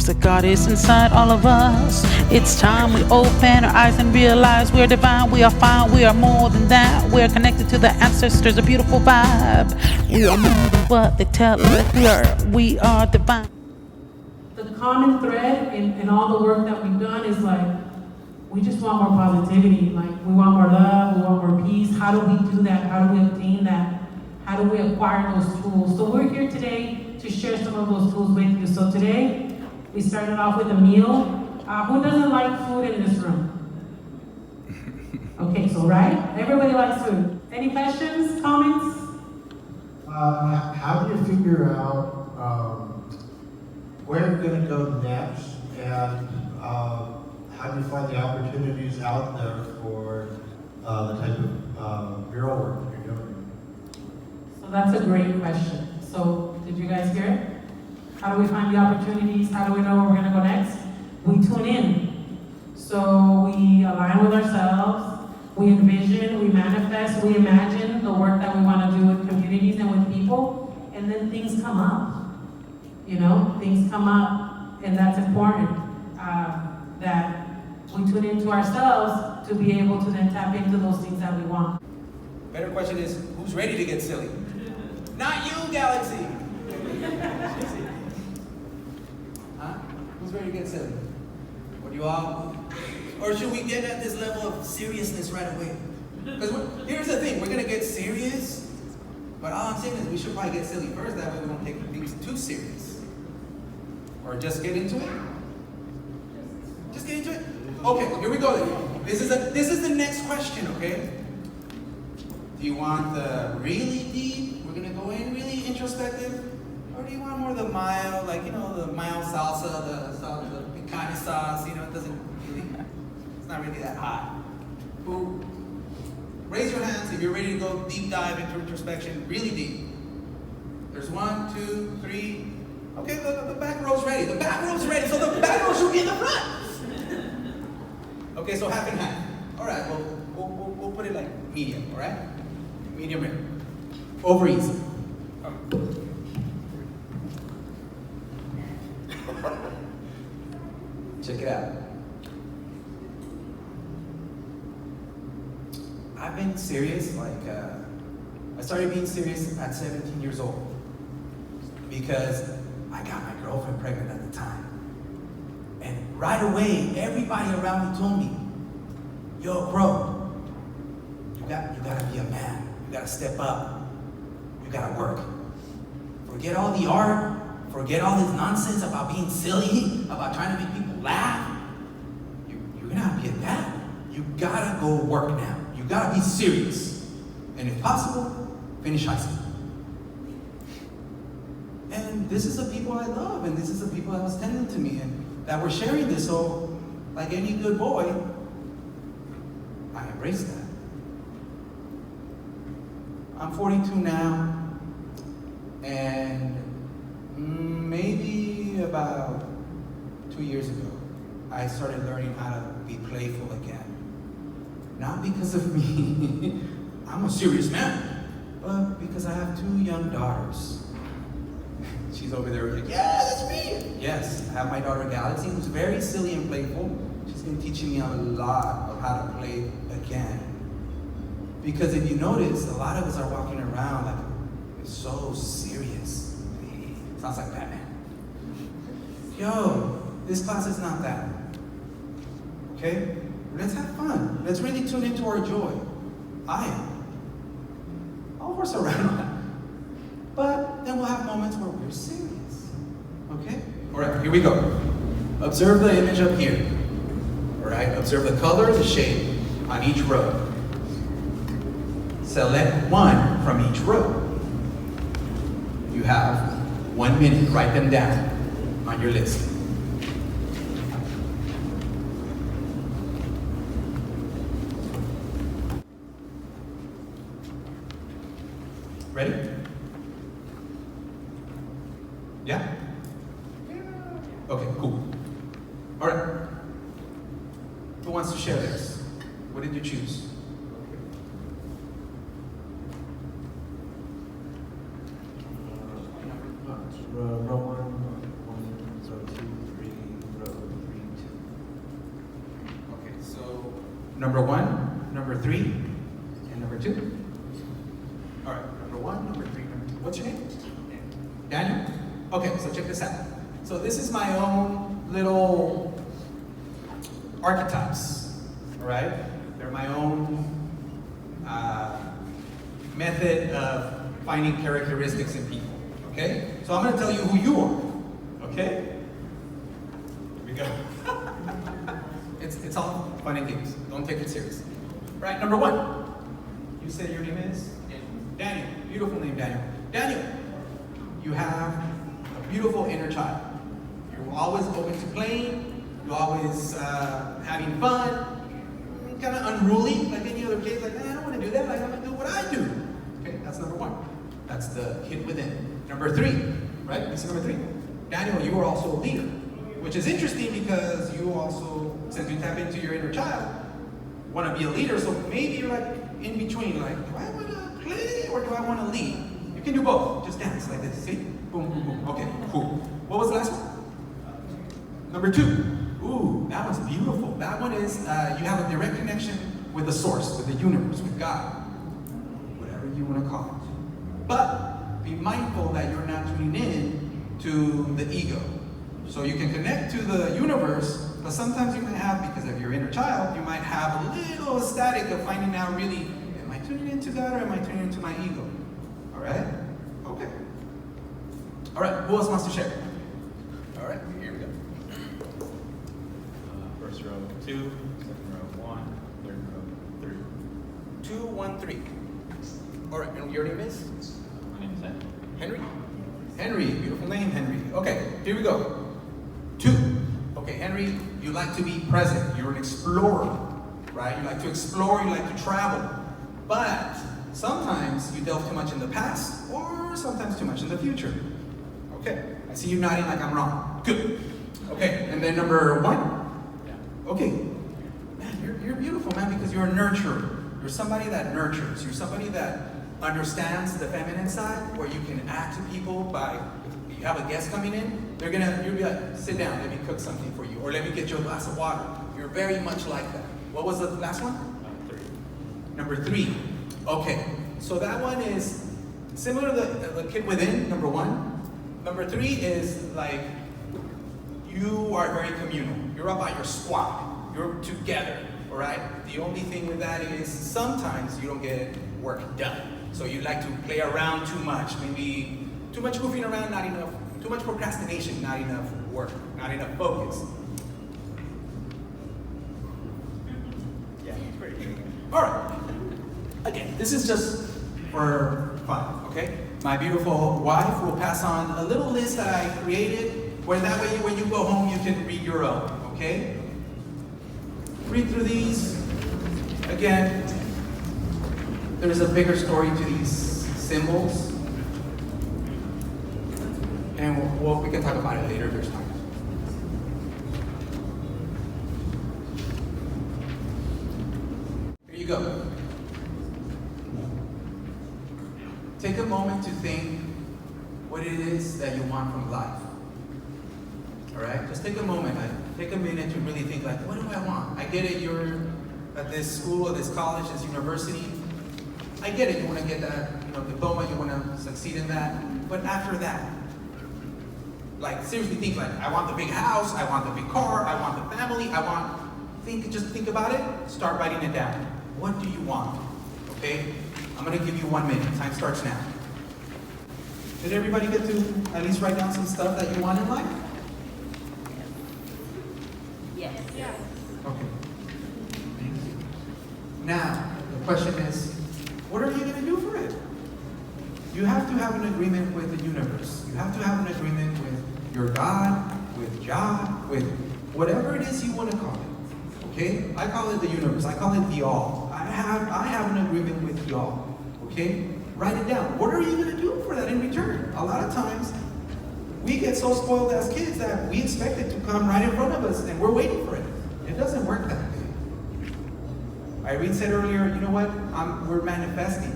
that God is inside all of us. It's time we open our eyes and realize we're divine, we are fine, we are more than that. We're connected to the ancestors, a beautiful vibe. We are more than what they tell us we are divine. The common thread in all the work that we've done is like, we just want more positivity. Like, we want more love, we want more peace. How do we do that? How do we obtain that? How do we acquire those tools? So we're here today to share some of those tools with you. So today, we started off with a meal. Who doesn't like food in this room? Okay, so right? Everybody likes food. Any questions, comments? How do you figure out where you're going to go next, and how do you find the opportunities out there for the type of mural work that you're doing? So that's a great question. So did you guys hear it? How do we find the opportunities? How do we know where we're going to go next? We tune in. So we align with ourselves, we envision, we manifest, we imagine the work that we want to do with communities and with people, and then things come up. You know, things come up, and that's important, that we tune into ourselves to be able to then tap into those things that we want. Better question is, who's ready to get silly? Not you, Galaxy! Huh? Who's ready to get silly? Or do you all? Or should we get at this level of seriousness right away? Because here's the thing, we're gonna get serious, but all I'm saying is we should probably get silly first, that way we don't take things too serious. Or just get into it? Just get into it? Okay, here we go then. This is the next question, okay? Do you want the really deep, we're gonna go in really introspective? Or do you want more of the mild, like, you know, the mild salsa, the picante sauce, you know, it doesn't really, it's not really that hot. Who? Raise your hands if you're ready to go deep dive into introspection, really deep. There's 1, 2, 3. Okay, the back row's ready. The back row's ready, so the back row should be in the front. Okay, so half and half. All right, we'll put it like medium, all right? Medium rare. Over easy. Check it out. I've been serious, I started being serious at 17 years old because I got my girlfriend pregnant at the time. And right away, everybody around me told me, yo, bro, you gotta be a man. You gotta step up. You gotta work. Forget all the art. Forget all this nonsense about being silly, about trying to make people laugh. You're gonna be a dad. You gotta go work now. You gotta be serious. And if possible, finish high school. And this is the people I love, and this is the people that was tending to me, and that were sharing this. So, like any good boy, I embraced that. I'm 42 now, and maybe about 2 years ago, I started learning how to be playful again. Not because of me, I'm a serious man, but because I have 2 young daughters. She's over there like, yeah, that's me. Yes, I have my daughter Galaxy, who's very silly and playful. She's been teaching me a lot of how to play again. Because if you notice, a lot of us are walking around like, it's so serious. Sounds like Batman. Yo, this class is not that. Okay? Let's have fun. Let's really tune into our joy. I am. All of us are around. But then we'll have moments where we're serious. Okay? All right, here we go. Observe the image up here. All right? Observe the color, the shape on each row. Select one from each row. You have 1 minute. Write them down on your list. Ready? Yeah? Okay, cool. All right. Who wants to share this? What did you choose? Row 1, 2, 3. Number 1, number 3, and number 2. All right, number 1, number 3, number 2. What's your name? Daniel? Okay, so check this out. So this is my own little archetypes, all right? They're my own method of finding characteristics in people, okay? So I'm gonna tell you who you are, okay? Here we go. It's all fun and games. Don't take it serious. Right, number 1. You say your name is? Daniel. Beautiful name, Daniel. Daniel, you have a beautiful inner child. You're always open to playing. You're always having fun. Kind of unruly, like any other kid. Like, I don't want to do that. Like, I'm going to do what I do. Okay, that's number 1. That's the kid within. Number 3, right? This is number 3. Daniel, you are also a leader, which is interesting because you also, since you tap into your inner child, want to be a leader. So maybe you're like in between, like, do I want to play or do I want to lead? You can do both. Just dance like this. See? Boom, boom, boom. Okay, cool. What was the last one? Number 2. Ooh, that one's beautiful. That one is you have a direct connection with the source, with the universe, with God, whatever you want to call it. But be mindful that you're not tuning in to the ego. So you can connect to the universe, but sometimes you might have, because of your inner child, you might have a little static of finding out really, am I tuning into God or am I tuning into my ego? All right? Okay. All right, who else wants to share? All right, here we go. First row 2, second row 1, third row 3. 2, 1, 3. All right, and your name is? My name is Henry. Henry? Henry, beautiful name, Henry. Okay, here we go. 2. Okay, Henry, you like to be present. You're an explorer, right? You like to explore, you like to travel. But sometimes you delve too much in the past, or sometimes too much in the future. Okay, I see you nodding like I'm wrong. Good. Okay, and then number 1? Yeah. Okay. Man, you're beautiful, man, because you're a nurturer. You're somebody that nurtures. You're somebody that understands the feminine side, where you can add to people by, if you have a guest coming in, you'll be like, sit down, let me cook something for you, or let me get you a glass of water. You're very much like that. What was the last one? 3. Number 3. Okay, so that one is similar to the kid within, number 1. Number 3 is like, you are very communal. You're about your squad. You're together, all right? The only thing with that is sometimes you don't get work done. So you like to play around too much, maybe too much goofing around, not enough, too much procrastination, not enough work, not enough focus. Yeah, it's pretty good. All right. Again, this is just for fun, okay? My beautiful wife will pass on a little list that I created, where that way when you go home you can read your own, okay? Read through these. Again, there's a bigger story to these symbols. And we can talk about it later if there's time. Here you go. Take a moment to think what it is that you want from life. All right? Just take a moment. Take a minute to really think, like, what do I want? I get it, you're at this school, at this college, this university. I get it, you want to get that diploma, you want to succeed in that. But after that, like, seriously think, like, I want the big house, I want the big car, I want the family, just think about it, start writing it down. What do you want? Okay? I'm going to give you 1 minute. Time starts now. Did everybody get to at least write down some stuff that you want in life? Yes. Yes. Okay. Thank you. Now, the question is, what are you going to do for it? You have to have an agreement with the universe. You have to have an agreement with your God, with Jah, with whatever it is you want to call it. Okay? I call it the universe. I call it the all. I have an agreement with the all. Okay? Write it down. What are you going to do for that in return? A lot of times, we get so spoiled as kids that we expect it to come right in front of us and we're waiting for it. It doesn't work that way. Irene said earlier, you know what? We're manifesting.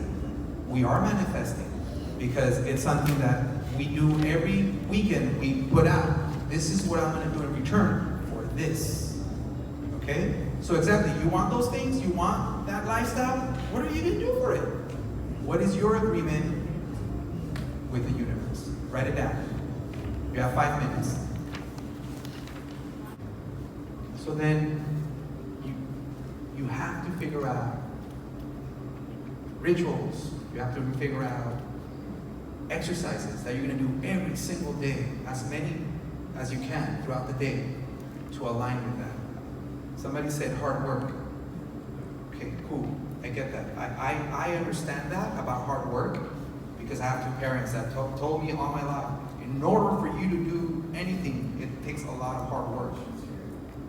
We are manifesting because it's something that we do every weekend. We put out, this is what I'm going to do in return for this. Okay? So exactly, you want those things? You want that lifestyle? What are you gonna do for it? What is your agreement with the universe? Write it down. You have 5 minutes. So then you have to figure out rituals. You have to figure out exercises that you're gonna do every single day, as many as you can throughout the day to align with that. Somebody said hard work. Okay, cool, I get that. I understand that about hard work because I have 2 parents that told me all my life, in order for you to do anything, it takes a lot of hard work.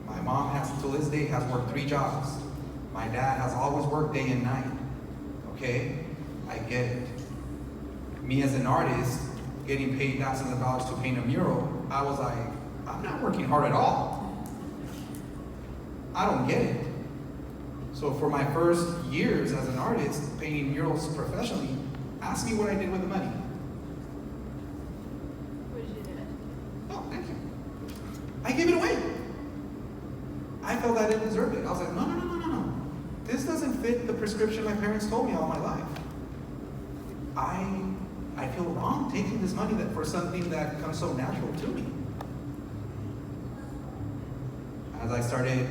My mom has, to this day, has worked 3 jobs. My dad has always worked day and night. Okay, I get it. Me as an artist, getting paid thousands of dollars to paint a mural, I was like, I'm not working hard at all. I don't get it. So for my first years as an artist, painting murals professionally, ask me what I did with the money. What did you do? Oh, thank you. I gave it away. I felt I didn't deserve it. I was like, no. This doesn't fit the prescription my parents told me all my life. I feel wrong taking this money for something that comes so natural to me. As I started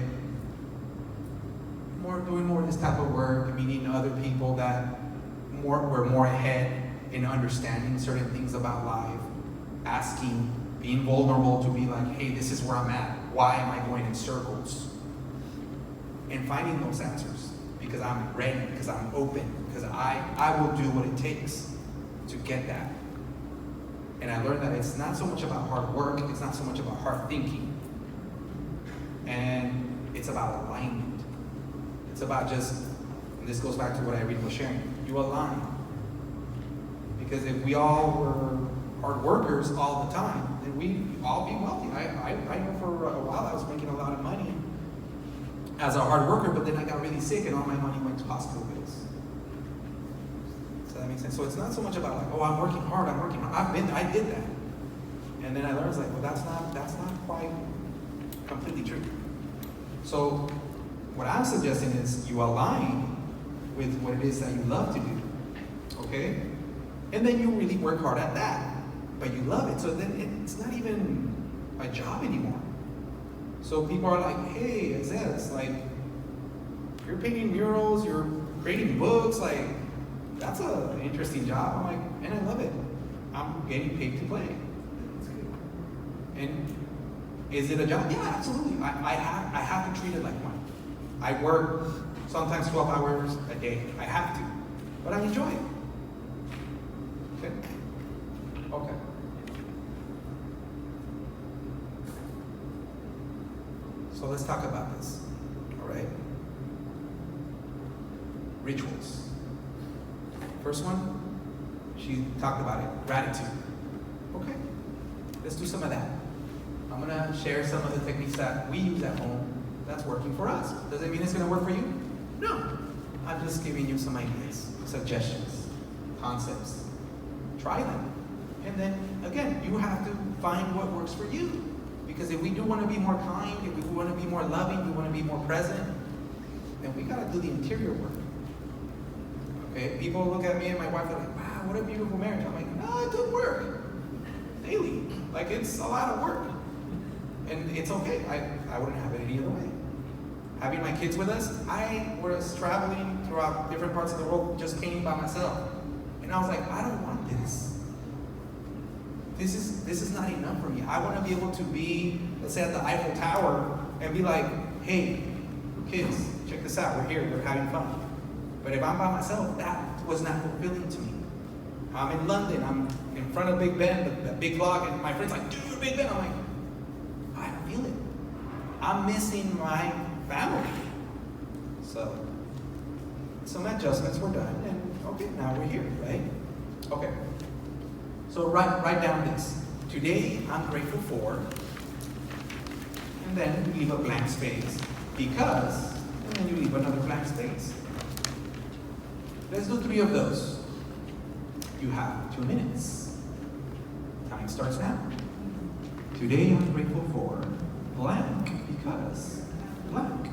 doing more of this type of work, meeting other people that were more ahead in understanding certain things about life, asking, being vulnerable to be like, hey, this is where I'm at. Why am I going in circles? And finding those answers because I'm ready, because I'm open, because I will do what it takes to get that. And I learned that it's not so much about hard work, it's not so much about hard thinking. And it's about alignment. It's about just, and this goes back to what Irene was sharing, you align. Because if we all were hard workers all the time, then we'd all be wealthy. I know for a while I was making a lot of money as a hard worker, but then I got really sick and all my money went to hospital bills. Does that make sense? So it's not so much about like, oh, I'm working hard. I did that. And then I learned, like, well, that's not quite completely true. So what I'm suggesting is you align with what it is that you love to do, okay? And then you really work hard at that, but you love it. So then it's not even a job anymore. So people are like, hey, it's like, you're painting murals, you're creating books, like, that's an interesting job. I'm like, and I love it. I'm getting paid to play. And is it a job? Yeah, absolutely. I have to treat it like one. I work sometimes 12 hours a day. I have to, but I enjoy it. Okay. So let's talk about this, all right? Rituals. First one, she talked about it, gratitude. Okay, let's do some of that. I'm gonna share some of the techniques that we use at home that's working for us. Does it mean it's gonna work for you? No. I'm just giving you some ideas, suggestions, concepts. Try them. And then, again, you have to find what works for you. Because if we do want to be more kind, if we want to be more loving, we want to be more present, then we got to do the interior work. Okay? People look at me and my wife are like, wow, what a beautiful marriage. I'm like, no, it took work. Daily. Like, it's a lot of work. And it's okay. I wouldn't have it any other way. Having my kids with us, I was traveling throughout different parts of the world, just painting by myself. And I was like, I don't want this. This is not enough for me. I want to be able to be, let's say, at the Eiffel Tower and be like, hey, kids, check this out. We're here. We're having fun. But if I'm by myself, that was not fulfilling to me. I'm in London. I'm in front of Big Ben, the big clock, and my friend's like, dude, Big Ben. I'm like, I don't feel it. I'm missing my family. So some adjustments were done, and okay, now we're here, right? Okay. So write down this. Today, I'm grateful for, and then you leave a blank space, because, and then you leave another blank space. Let's do 3 of those. You have 2 minutes. Time starts now. Today, I'm grateful for blank, because blank.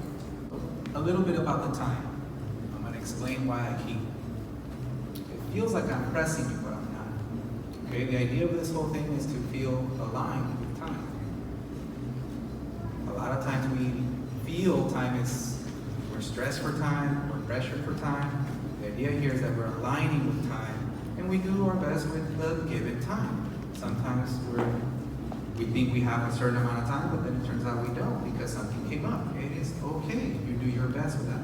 a little bit about the time. I'm gonna explain why I keep. It feels like I'm pressing you, but I'm not. Okay, the idea of this whole thing is to feel aligned with time. A lot of times we feel time is, we're stressed for time, we're pressured for time. The idea here is that we're aligning with time, and we do our best with the given time. Sometimes we think we have a certain amount of time, but then it turns out we don't because something came up. It is okay. You do your best with that.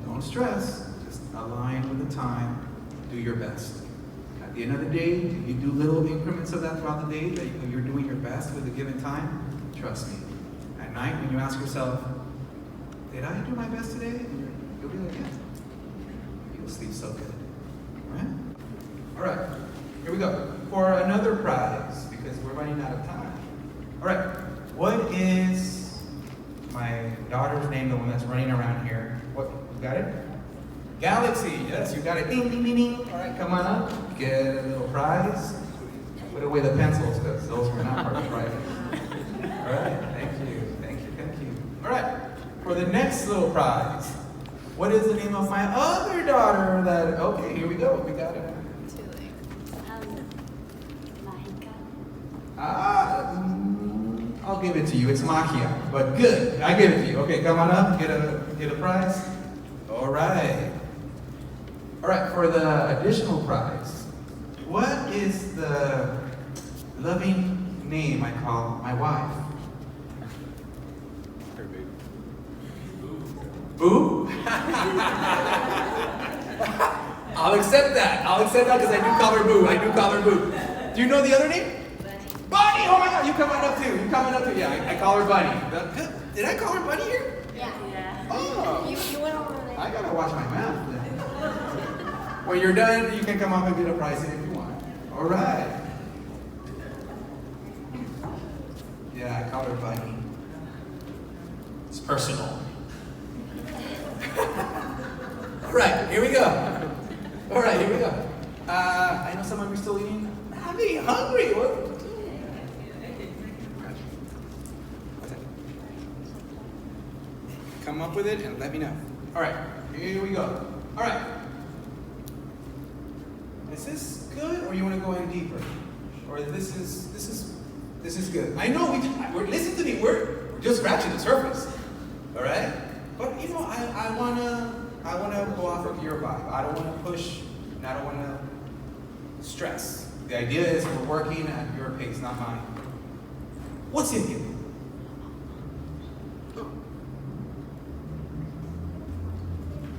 Don't stress. Just align with the time. Do your best. At the end of the day, if you do little increments of that throughout the day, that you're doing your best with a given time, trust me. At night, when you ask yourself, did I do my best today? You'll be like, yeah. You'll sleep so good. All right, here we go. For another prize, because we're running out of time. All right, what is my daughter's name, the one that's running around here? What, you got it? Galaxy, yes, you got it. Ding, ding, ding, ding. All right, come on up, get a little prize. Put away the pencils, because those were not part of the prize. All right, thank you, thank you, thank you. All right, for the next little prize, what is the name of my other daughter that, okay, here we go, we got it. I'll give it to you. It's magia, but good. I give it to you. Okay, come on up. Get a prize. All right. All right. For the additional prize, what is the loving name I call my wife? Boo. I'll accept that. I'll accept that because I do call her Boo. I do call her Boo. Do you know the other name? Bunny! Oh my God, you coming up too. You coming up too. Yeah, I call her Bunny. Did I call her Bunny here? Yeah. Oh. You went over there. I gotta watch my mouth then. When you're done, you can come up and get a prize if you want. All right. Yeah, I call her Bunny. It's personal. All right, here we go. All right, here we go. I know some of you are still eating. I'm getting hungry. What? Come up with it and let me know. All right, here we go. All right. Is this good, or you want to go in deeper, or this is good? I know we're listen to me. We're just scratching the surface. All right. But you know, I wanna go off of your vibe. I don't want to push, and I don't want to stress. The idea is we're working at your pace, not mine. What's in you?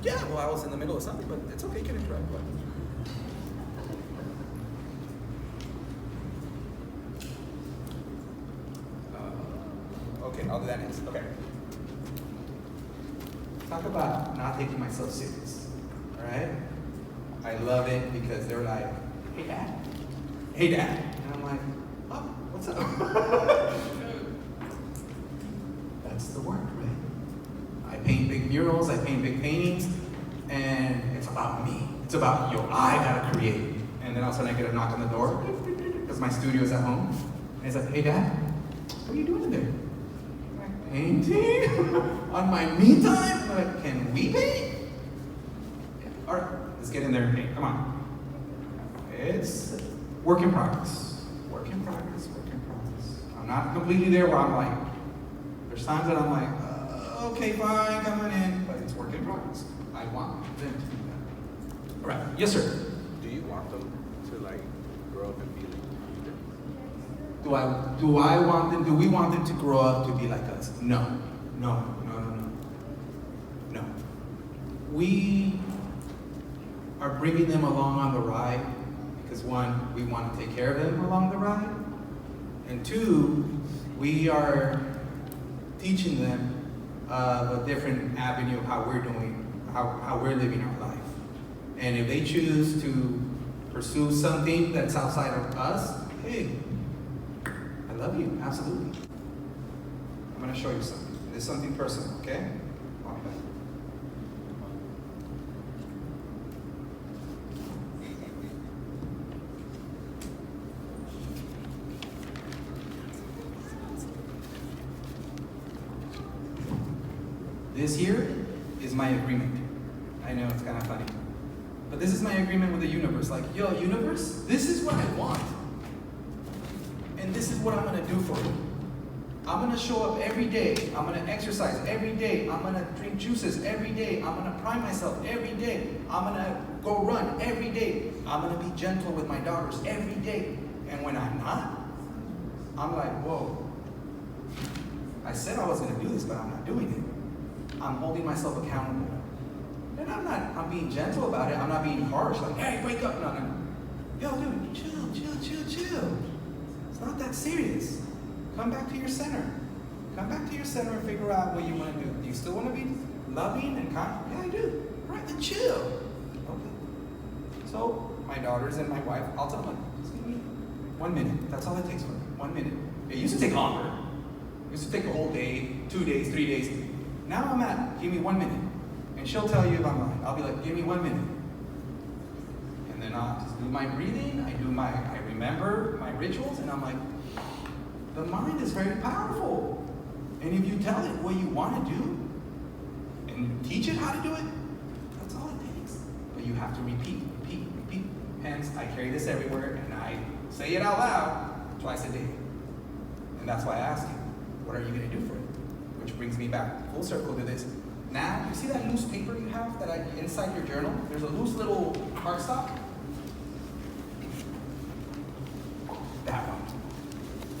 Yeah, well, I was in the middle of something, but it's okay, you can interrupt. Okay, I'll do that next. Okay. Talk about not taking myself serious. All right? I love it because they're like, hey, Dad. Hey, Dad. And I'm like, oh, what's up? That's the work, right? I paint big murals, I paint big paintings, and it's about me. It's about, I gotta create. And then all of a sudden I get a knock on the door, because my studio's at home. And it's like, hey, Dad, what are you doing in there? I'm like, painting? On my me time? I'm like, can we paint? Yeah. All right, let's get in there and paint. Come on. It's work in progress. Work in progress, work in progress. I'm not completely there where I'm like, there's times that I'm like, okay, fine, come on in, but it's work in progress. I want them to do that. All right, yes, sir. Do you want them to like grow up and be like you? Do we want them to grow up to be like us? No. We are bringing them along on the ride because one, we want to take care of them along the ride, and two, we are teaching them a different avenue of how we're doing, how we're living our life. And if they choose to pursue something that's outside of us, hey, I love you, absolutely. I'm gonna show you something. It's something personal, okay? Walk back. This here is my agreement. I know it's kind of funny. But this is my agreement with the universe. Like, yo, universe, this is what I want. And this is what I'm gonna do for you. I'm gonna show up every day. I'm gonna exercise every day. I'm gonna drink juices every day. I'm gonna prime myself every day. I'm gonna go run every day. I'm gonna be gentle with my daughters every day. And when I'm not, I'm like, whoa. I said I was gonna do this, but I'm not doing it. I'm holding myself accountable. And I'm being gentle about it. I'm not being harsh, like, hey, wake up. No. Yo, dude, chill. It's not that serious. Come back to your center. Come back to your center and figure out what you want to do. Do you still want to be loving and kind? Yeah, I do. All right, then chill. Okay. So my daughters and my wife, I'll tell them, just give me 1 minute. That's all it takes for me. 1 minute. It used to take longer. It used to take a whole day, 2 days, 3 days. Now I'm at, give me 1 minute. And she'll tell you if I'm lying. I'll be like, give me 1 minute. And then I'll just do my breathing. I remember my rituals, and I'm like, the mind is very powerful. And if you tell it what you want to do, and teach it how to do it, that's all it takes. But you have to repeat. Hence, I carry this everywhere, and I say it out loud twice a day. And that's why I ask you, what are you going to do for it? Which brings me back full circle to this. Now, you see that loose paper you have inside your journal? There's a loose little cardstock. That one.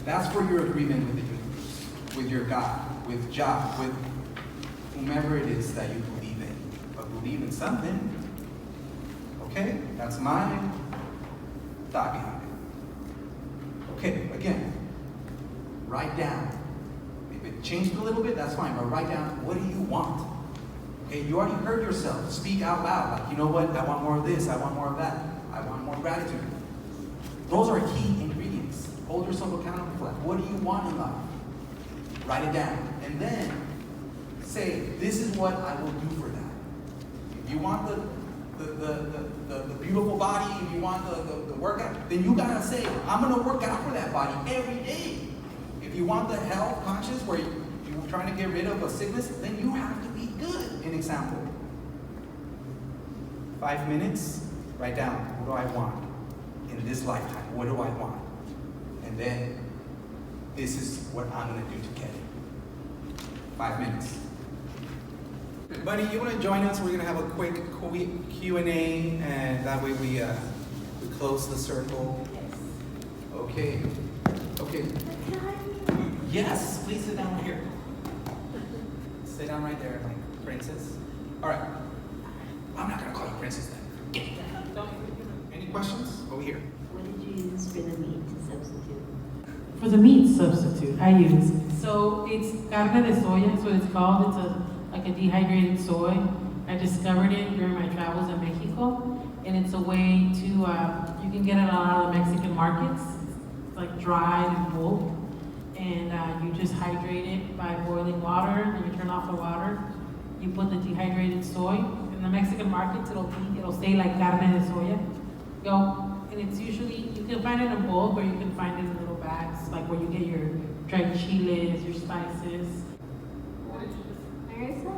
That's for your agreement with the universe, with your God, with Jah, with whomever it is that you believe in. But believe in something. Okay? That's my thought behind it. Okay, again, write down. If it changed a little bit, that's fine, but write down, what do you want? Okay, you already heard yourself speak out loud, like, you know what, I want more of this, I want more of that, I want more gratitude. Those are key ingredients. Hold yourself accountable for that. What do you want in life? Write it down. And then say, this is what I will do for that. If you want the beautiful body, if you want the workout, then you gotta say, I'm gonna work out for that body every day. If you want the health conscious, where you're trying to get rid of a sickness, then you have to be good. An example. 5 minutes, write down, what do I want in this lifetime? What do I want? And then, this is what I'm gonna do to get it. 5 minutes. Buddy, you wanna join us? We're gonna have a quick Q&A, and that way we close the circle. Yes. Okay. Yes, please sit down here. Sit down right there, like princess. All right. I'm not gonna call you princess then. Any questions? Over here. What did you use for the meat substitute? For the meat substitute, I use, so it's carne de soya, so it's called. It's like a dehydrated soy. I discovered it during my travels in Mexico, and it's a way to, you can get it at a lot of the Mexican markets. It's like dried and bulk, and you just hydrate it by boiling water, and you turn off the water. You put the dehydrated soy. In the Mexican markets, it'll say like carne de soya. And it's usually, you can find it in bulk, or you can find it in little bags, like where you get your dried chiles, your spices. Theresa?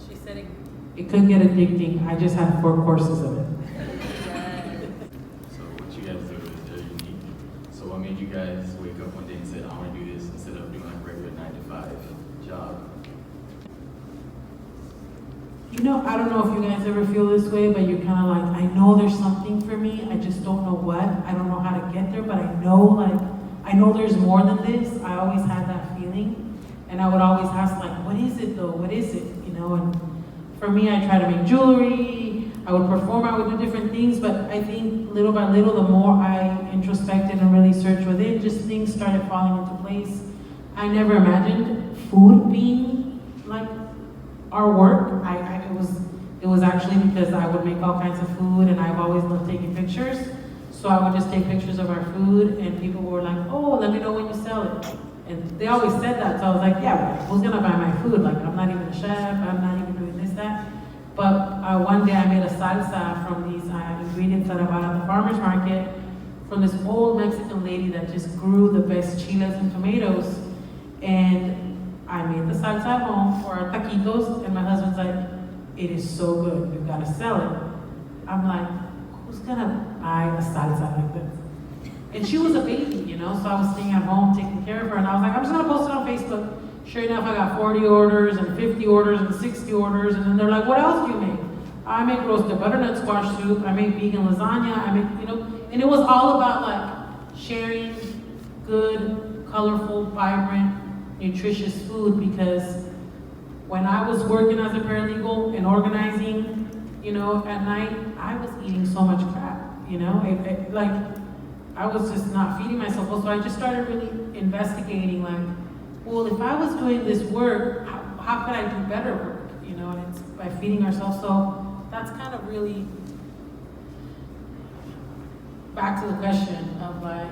She said it could get addicting. I just had 4 courses of it. So what you guys do is very unique. So what made you guys wake up one day and say, I want to do this instead of doing like a regular 9-to-5 job? I don't know if you guys ever feel this way, but you're kind of like, I know there's something for me. I just don't know what. I don't know how to get there, but I know there's more than this. I always had that feeling. And I would always ask, like, what is it though? What is it? And for me, I try to make jewelry. I would perform, I would do different things, but I think little by little, the more I introspected and really searched within, just things started falling into place. I never imagined food being like our work. It was actually because I would make all kinds of food, and I've always loved taking pictures. So I would just take pictures of our food, and people were like, oh, let me know when you sell it. And they always said that, so I was like, yeah, who's gonna buy my food? Like, I'm not even a chef, I'm not even doing this, that. But one day I made a salsa from these ingredients that I bought at the farmer's market from this old Mexican lady that just grew the best chiles and tomatoes. And I made the salsa at home for our taquitos, and my husband's like, it is so good, you've got to sell it. I'm like, who's gonna buy a salsa like this? And she was a baby, you know, so I was staying at home taking care of her, and I was like, I'm just gonna post it on Facebook. Sure enough, I got 40 orders and 50 orders and 60 orders, and then they're like, what else do you make? I make roasted butternut squash soup, I make vegan lasagna, I make, you know, and it was all about like sharing good, colorful, vibrant, nutritious food, because when I was working as a paralegal and organizing, you know, at night, I was eating so much crap, you know, like, I was just not feeding myself well, so I just started really investigating, like, well, if I was doing this work, how could I do better work, you know, and it's by feeding ourselves. So that's kind of really back to the question of like,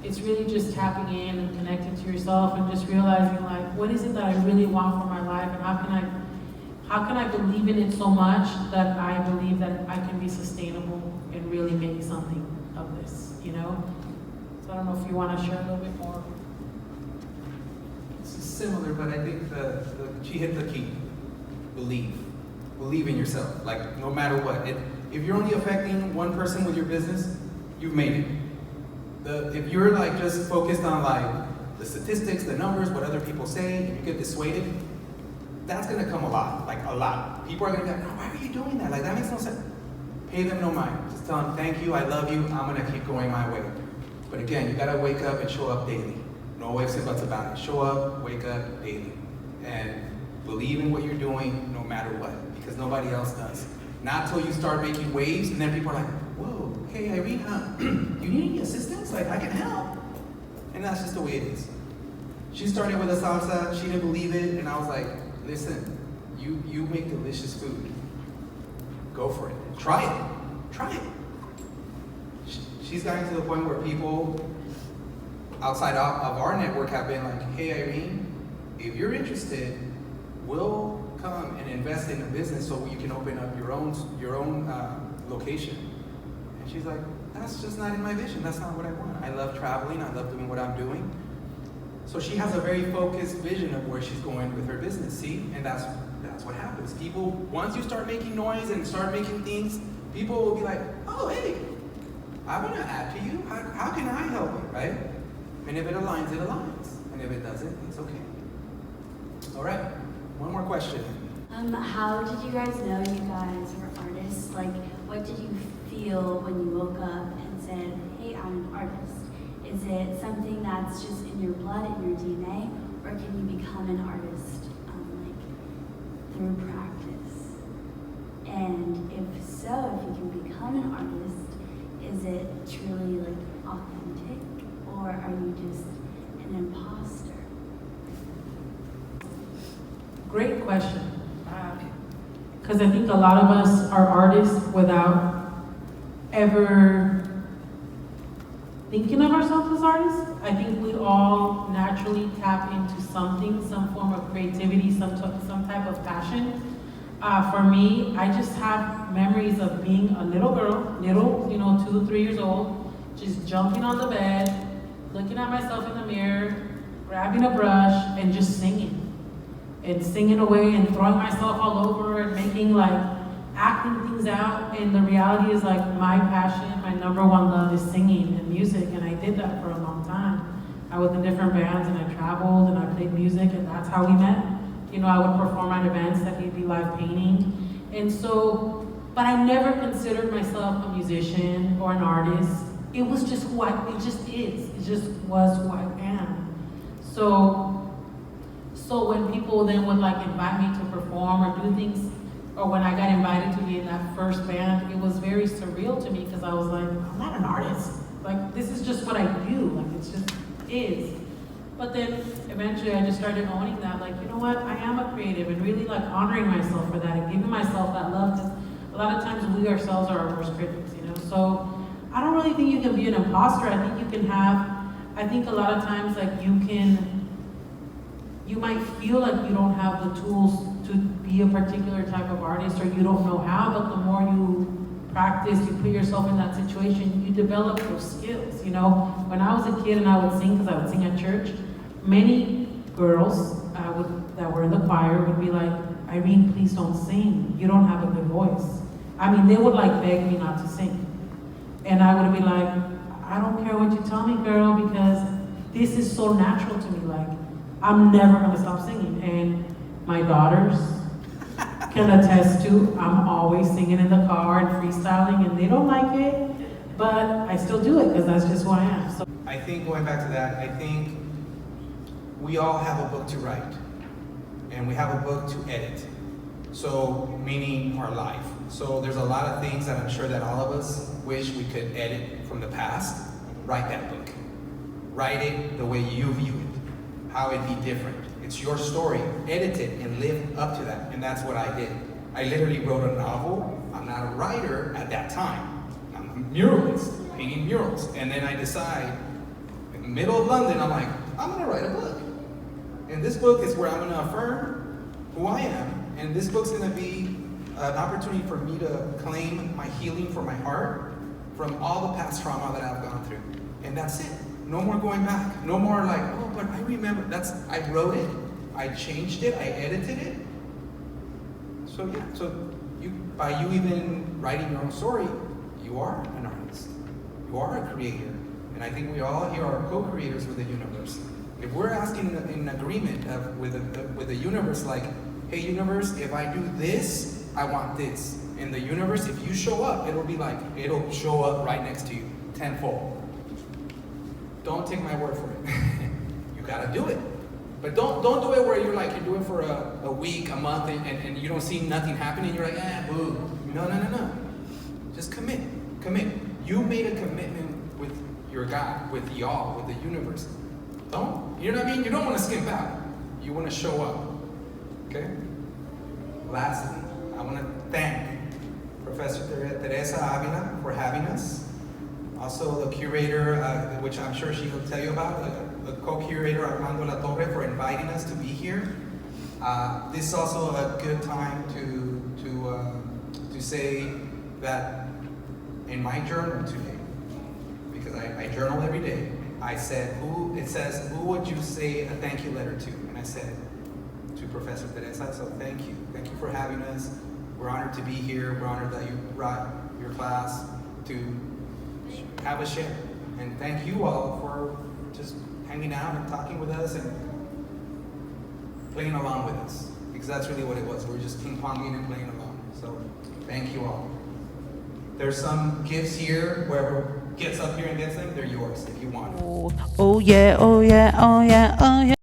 it's really just tapping in and connecting to yourself and just realizing like, what is it that I really want for my life, and how can I believe in it so much that I believe that I can be sustainable and really make something of this, you know? So I don't know if you want to share a little bit more. It's similar, but I think she hit the key. Believe. Believe in yourself. Like, no matter what. If you're only affecting one person with your business, you've made it. If you're like just focused on like the statistics, the numbers, what other people say, and you get dissuaded, that's gonna come a lot, like a lot. People are gonna be like, no, why are you doing that? Like, that makes no sense. Pay them no mind. Just tell them, thank you, I love you, I'm gonna keep going my way. But again, you gotta wake up and show up daily. No ifs and buts about it. Show up, wake up daily. And believe in what you're doing no matter what, because nobody else does. Not till you start making waves, and then people are like, whoa, hey Irene, you need any assistance? Like, I can help. And that's just the way it is. She started with a salsa, she didn't believe it, and I was like, listen, you make delicious food. Go for it. Try it. Try it. She's gotten to the point where people outside of our network have been like, hey Irene, if you're interested, we'll come and invest in a business so you can open up your own location. And she's like, that's just not in my vision. That's not what I want. I love traveling. I love doing what I'm doing. So she has a very focused vision of where she's going with her business, see? And that's what happens. People, once you start making noise and start making things, people will be like, oh, hey, I want to add to you. How can I help you, right? And if it aligns, it aligns. And if it doesn't, it's okay. All right, one more question. How did you guys know you guys were artists? Like, what did you feel when you woke up and said, hey, I'm an artist? Is it something that's just in your blood, in your DNA, or can you become an artist like through practice? And if so, if you can become an artist, is it truly like authentic, or are you just an imposter? Great question. Because I think a lot of us are artists without ever thinking of ourselves as artists. I think we all naturally tap into something, some form of creativity, some type of passion. For me, I just have memories of being a little girl, 2, 3 years old, just jumping on the bed, looking at myself in the mirror, grabbing a brush, and just singing. And singing away and throwing myself all over and making acting things out. And the reality is my passion, my number one love is singing and music. And I did that for a long time. I was in different bands and I traveled and I played music, and that's how we met. I would perform at events that he'd be live painting. And so, but I never considered myself a musician or an artist. It was just it just is. It just was who I am. So when people then would invite me to perform or do things, or when I got invited to be in that first band, it was very surreal to me because I was like, I'm not an artist. This is just what I do. It's just is. But then eventually I just started owning that. You know what? I am a creative, and really honoring myself for that and giving myself that love. Because a lot of times we ourselves are our worst critics, So I don't really think you can be an imposter. I think you can I think a lot of times you might feel like you don't have the tools to be a particular type of artist, or you don't know how, but the more you practice, you put yourself in that situation, you develop those skills, When I was a kid and I would sing, because I would sing at church, many girls that were in the choir would be like, Irene, please don't sing. You don't have a good voice. I mean, they would like beg me not to sing. And I would be like, I don't care what you tell me, girl, because this is so natural to me. Like, I'm never gonna stop singing. And my daughters can attest to, I'm always singing in the car and freestyling, and they don't like it, but I still do it because that's just who I am. So I think going back to that, I think we all have a book to write, and we have a book to edit. So, meaning our life. So there's a lot of things that I'm sure that all of us wish we could edit from the past. Write that book. Write it the way you view it, how it'd be different. It's your story. Edit it and live up to that. And that's what I did. I literally wrote a novel. I'm not a writer at that time. I'm a muralist, painting murals. And then I decide, in the middle of London, I'm like, I'm gonna write a book. And this book is where I'm gonna affirm who I am. And this book's gonna be an opportunity for me to claim my healing for my heart from all the past trauma that I've gone through. And that's it. No more going back. No more like, oh, but I remember. I wrote it, I changed it, I edited it. So yeah, so by you even writing your own story, you are an artist. You are a creator. And I think we all here are co-creators with the universe. If we're asking in agreement with the universe, like, hey universe, if I do this, I want this. In the universe, if you show up, it'll show up right next to you, tenfold. Don't take my word for it. You gotta do it. But don't do it where you're doing for a week, a month, and you don't see nothing happening, you're like, boo. No. Just commit. You made a commitment with your God, with y'all, with the universe. You know what I mean? You don't want to skimp out. You want to show up. Okay? Lastly, I want to thank Professor Theresa Avila for having us. Also the curator, which I'm sure she will tell you about, the co-curator Armando De La Torre for inviting us to be here. This is also a good time to say that in my journal today, because I journal every day, it says, who would you say a thank you letter to? And I said, to Professor Teresa, so thank you. Thank you for having us. We're honored to be here. We're honored that you brought your class to have a share. And thank you all for just hanging out and talking with us and playing along with us. Because that's really what it was. We're just ping-ponging and playing along. So thank you all. There's some gifts here. Whoever gets up here and gets them, they're yours if you want. Oh yeah, oh yeah, oh yeah, oh yeah.